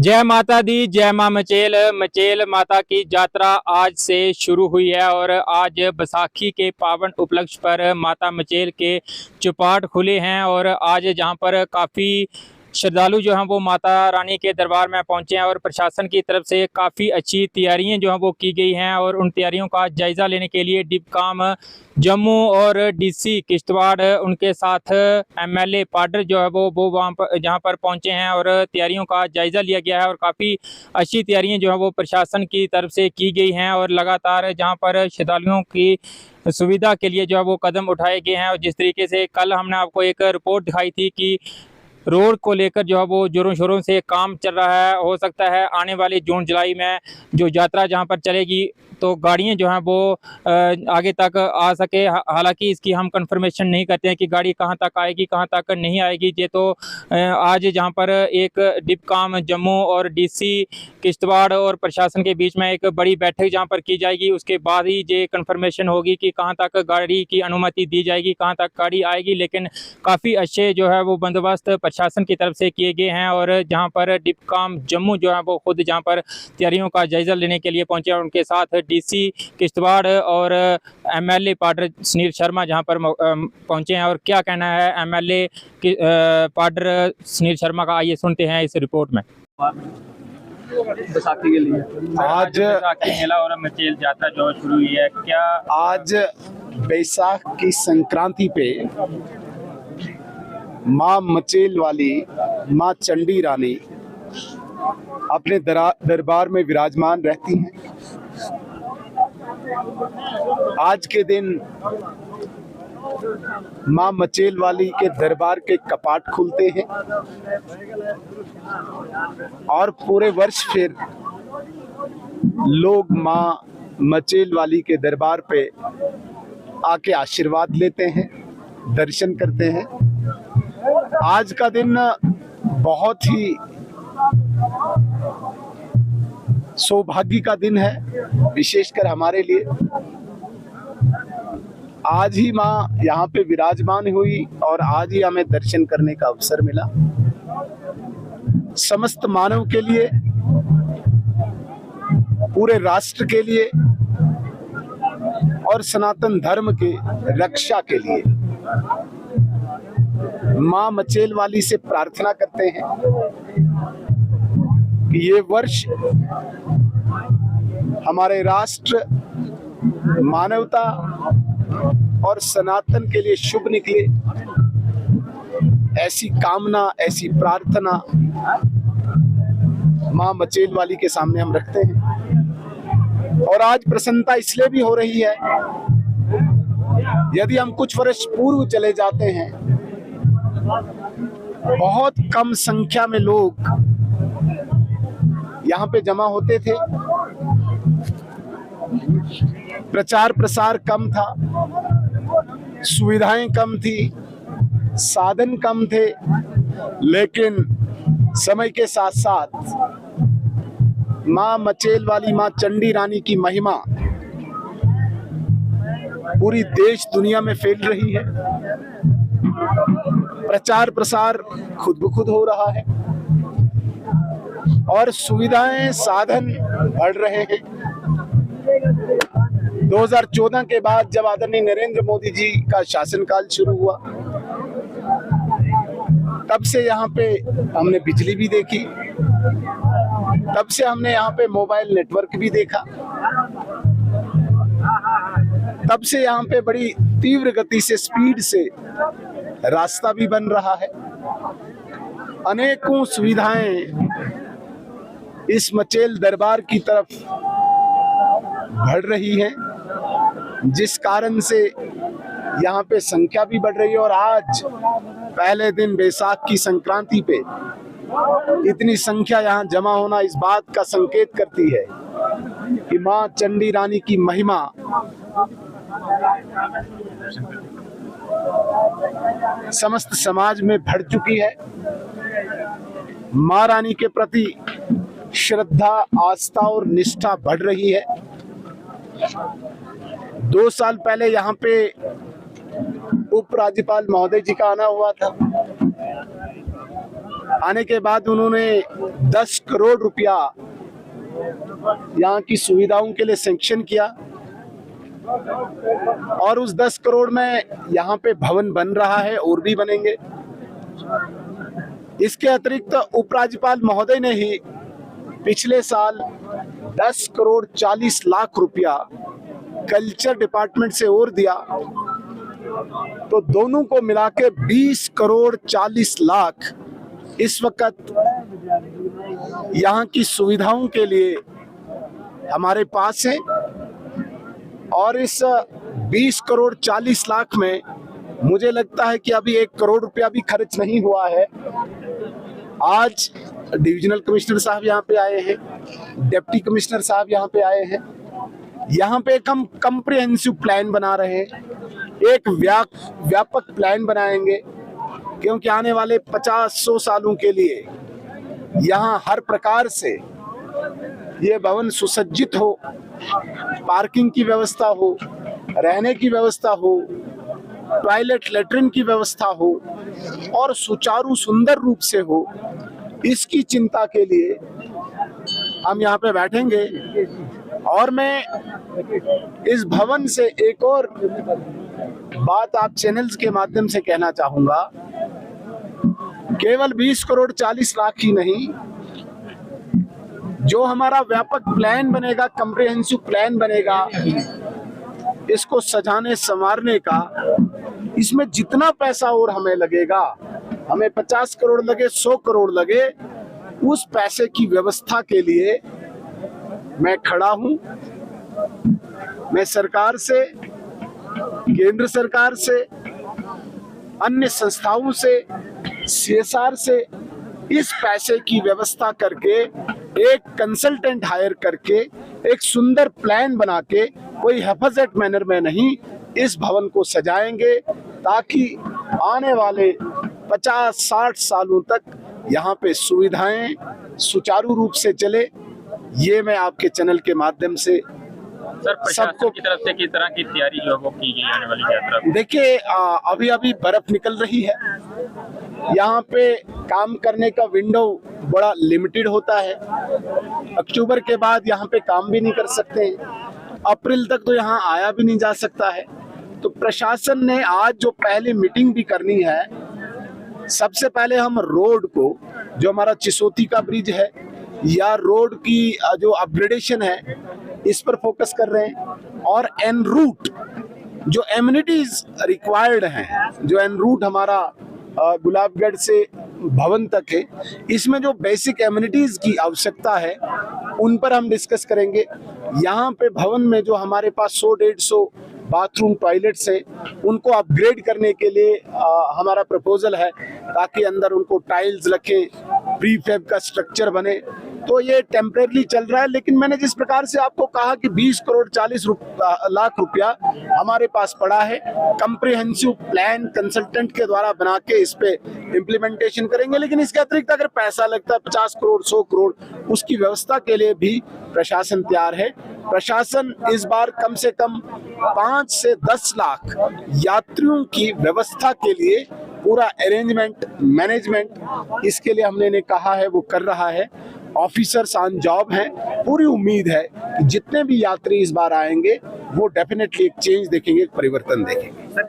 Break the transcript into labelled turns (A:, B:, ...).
A: जय माता दी, जय माँ मचेल। मचेल माता की यात्रा आज से शुरू हुई है और आज बैसाखी के पावन उपलक्ष्य पर माता मचेल के चौपाट खुले हैं और आज जहाँ पर काफ़ी श्रद्धालु जो हैं वो माता रानी के दरबार में पहुंचे हैं और प्रशासन की तरफ से काफ़ी अच्छी तैयारियां जो हैं वो की गई हैं और उन तैयारियों का जायज़ा लेने के लिए डिपकाम जम्मू और डीसी किश्तवाड़ उनके साथ एमएलए पाडर जो है वो वहाँ पर जहाँ पर पहुंचे हैं और तैयारियों का जायज़ा लिया गया है और काफ़ी अच्छी तैयारियां जो है वो प्रशासन की तरफ से की गई हैं और लगातार जहाँ पर श्रद्धालुओं की सुविधा के लिए जो है वो कदम उठाए गए हैं। और जिस तरीके से कल हमने आपको एक रिपोर्ट दिखाई थी कि रोड को लेकर जो है वो जोरों शोरों से काम चल रहा है। हो सकता है आने वाले जून जुलाई में जो यात्रा जहां पर चलेगी तो गाड़ियां जो हैं वो आगे तक आ सके। हालांकि इसकी हम कंफर्मेशन नहीं करते हैं कि गाड़ी कहां तक आएगी कहां तक नहीं आएगी। ये तो आज जहां पर एक डिपकाम जम्मू और डीसी किश्तवाड़ और प्रशासन के बीच में एक बड़ी बैठक जहां पर की जाएगी, उसके बाद ही ये कंफर्मेशन होगी कि कहां तक गाड़ी की अनुमति दी जाएगी, कहां तक गाड़ी आएगी। लेकिन काफ़ी अच्छे जो है वो बंदोबस्त प्रशासन की तरफ से किए गए हैं और जहां पर डिपकाम जम्मू जो है वो खुद जहां पर तैयारियों का जायजा लेने के लिए पहुंचे हैं, उनके साथ डीसी किश्तवाड़ और एमएलए पाडर सुनील शर्मा जहां पर पहुंचे हैं। और क्या कहना है एमएलए पाडर सुनील शर्मा का, आइए सुनते हैं इस रिपोर्ट में।
B: बैसाखी के लिए
A: आज बैसाखी मेला और मचेल यात्रा जो शुरू हुई है, क्या
B: आज बैसाख की संक्रांति पे माँ मचेल वाली माँ चंडी रानी अपने दरबार में विराजमान रहती हैं। आज के दिन माँ मचेल वाली के दरबार के कपाट खुलते हैं और पूरे वर्ष फिर लोग माँ मचेल वाली के दरबार पे आके आशीर्वाद लेते हैं, दर्शन करते हैं। आज का दिन बहुत ही सौभाग्य का दिन है, विशेषकर हमारे लिए। आज ही माँ यहाँ पे विराजमान हुई और आज ही हमें दर्शन करने का अवसर मिला। समस्त मानव के लिए, पूरे राष्ट्र के लिए और सनातन धर्म के रक्षा के लिए माँ मचेल वाली से प्रार्थना करते हैं कि ये वर्ष हमारे राष्ट्र, मानवता और सनातन के लिए शुभ निकले, ऐसी कामना, ऐसी प्रार्थना माँ मचेल वाली के सामने हम रखते हैं। और आज प्रसन्नता इसलिए भी हो रही है, यदि हम कुछ वर्ष पूर्व चले जाते हैं, बहुत कम संख्या में लोग यहाँ पे जमा होते थे, प्रचार प्रसार कम था, सुविधाएं कम थी, साधन कम थे। लेकिन समय के साथ साथ माँ मचेल वाली माँ चंडी रानी की महिमा पूरी देश दुनिया में फैल रही है। प्रचार प्रसार खुद ब खुद हो रहा है और सुविधाएं, साधन बढ़ रहे हैं। 2014 के बाद जब आदरणीय नरेंद्र मोदी जी का शासनकाल शुरू हुआ, तब से यहाँ पे हमने बिजली भी देखी, तब से हमने यहाँ पे मोबाइल नेटवर्क भी देखा, तब से यहाँ पे बड़ी तीव्र गति से, स्पीड से रास्ता भी बन रहा है। अनेकों सुविधाएं इस मचेल दरबार की तरफ बढ़ रही हैं, जिस कारण से यहाँ पे संख्या भी बढ़ रही है। और आज पहले दिन बैसाख की संक्रांति पे इतनी संख्या यहाँ जमा होना इस बात का संकेत करती है कि माँ चंडी रानी की महिमा समस्त समाज में बढ़ चुकी है। माँ रानी के प्रति श्रद्धा, आस्था और निष्ठा बढ़ रही है। 2 साल पहले यहाँ पे उपराज्यपाल महोदय जी का आना हुआ था। आने के बाद उन्होंने 10 करोड़ रुपया यहाँ की सुविधाओं के लिए सैंक्शन किया और उस 10 करोड़ में यहाँ पे भवन बन रहा है और भी बनेंगे। इसके अतिरिक्त उपराज्यपाल महोदय ने ही पिछले साल 10 करोड़ 40 लाख रुपया कल्चर डिपार्टमेंट से और दिया, तो दोनों को मिला के 20 करोड़ 40 लाख इस वक्त यहाँ की सुविधाओं के लिए हमारे पास है। और इस 20 करोड़ 40 लाख में मुझे लगता है कि अभी 1 करोड़ रुपया भी खर्च नहीं हुआ है। आज डिविजनल कमिश्नर साहब यहाँ पे आए हैं, डिप्टी कमिश्नर साहब यहाँ पे आए हैं। यहाँ पे हम कम्प्रिहेंसिव प्लान बना रहे हैं, एक व्यापक प्लान बनाएंगे, क्योंकि आने वाले 50-100 सालों के लिए यहाँ हर प्रकार से ये भवन सुसज्जित हो, पार्किंग की व्यवस्था हो, रहने की व्यवस्था हो, टॉयलेट लेटरिन की व्यवस्था हो और सुचारू सुंदर रूप से हो। इसकी चिंता के लिए हम यहाँ पे बैठेंगे। और मैं इस भवन से एक और बात आप चैनल्स के माध्यम से कहना चाहूंगा, केवल 20 करोड़ 40 लाख ही नहीं, जो हमारा व्यापक प्लान बनेगा, कम्प्रिहेंसिव प्लान बनेगा इसको सजाने संवारने का, इसमें जितना पैसा और हमें लगेगा, हमें 50 करोड़ लगे 100 करोड़ लगे, उस पैसे की व्यवस्था के लिए मैं खड़ा हूं। मैं सरकार से, केंद्र सरकार से, अन्य संस्थाओं से, CSR से इस पैसे की व्यवस्था करके, एक कंसल्टेंट हायर करके, एक सुंदर प्लान बना के, कोई हेफाजत मैनर में नहीं, इस भवन को सजाएंगे ताकि आने वाले 50-60 सालों तक यहाँ पे सुविधाएं सुचारू रूप से चले। ये मैं आपके चैनल के माध्यम से
A: सर प्रशासन की तरफ से किस तरह की तैयारी जो वो की गई आने वाली यात्रा?
B: देखिए, अभी अभी बर्फ निकल रही है, यहाँ पे काम करने का विंडो बड़ा लिमिटेड होता है। अक्टूबर के बाद यहाँ पे काम भी नहीं कर सकते हैं, अप्रैल तक तो यहाँ आया भी नहीं जा सकता है। तो प्रशासन ने आज जो पहले मीटिंग भी करनी है, सबसे पहले हम रोड को, जो हमारा चिसोती का ब्रिज है या रोड की जो अपग्रेडेशन है, इस पर फोकस कर रहे हैं। और एन रूट जो एमिनिटीज रिक्वायर्ड हैं, जो एन रूट हमारा गुलाबगढ़ से भवन तक है, इसमें जो बेसिक एमिनिटीज की आवश्यकता है उन पर हम डिस्कस करेंगे। यहाँ पे भवन में जो हमारे पास 100-150 बाथरूम टॉयलेट्स हैं, उनको अपग्रेड करने के लिए हमारा प्रपोजल है, ताकि अंदर उनको टाइल्स रखें, प्रीफैब का स्ट्रक्चर बने। तो ये टेम्परेरी चल रहा है, लेकिन मैंने जिस प्रकार से आपको कहा कि 20 करोड़ 40 लाख रुपया हमारे पास पड़ा है, कम्प्रिहेंसिव प्लान कंसल्टेंट के द्वारा बना के इस पे इम्प्लीमेंटेशन करेंगे। लेकिन इसके अतिरिक्त अगर पैसा लगता है 50 करोड़ 100 करोड़, उसकी व्यवस्था के लिए भी प्रशासन तैयार है। प्रशासन इस बार कम से कम 5 से 10 लाख यात्रियों की व्यवस्था के लिए पूरा अरेंजमेंट, मैनेजमेंट इसके लिए हमने कहा है वो कर रहा है। ऑफिसर्स ऑन जॉब हैं। पूरी उम्मीद है कि जितने भी यात्री इस बार आएंगे वो डेफिनेटली एक चेंज देखेंगे, एक परिवर्तन देखेंगे।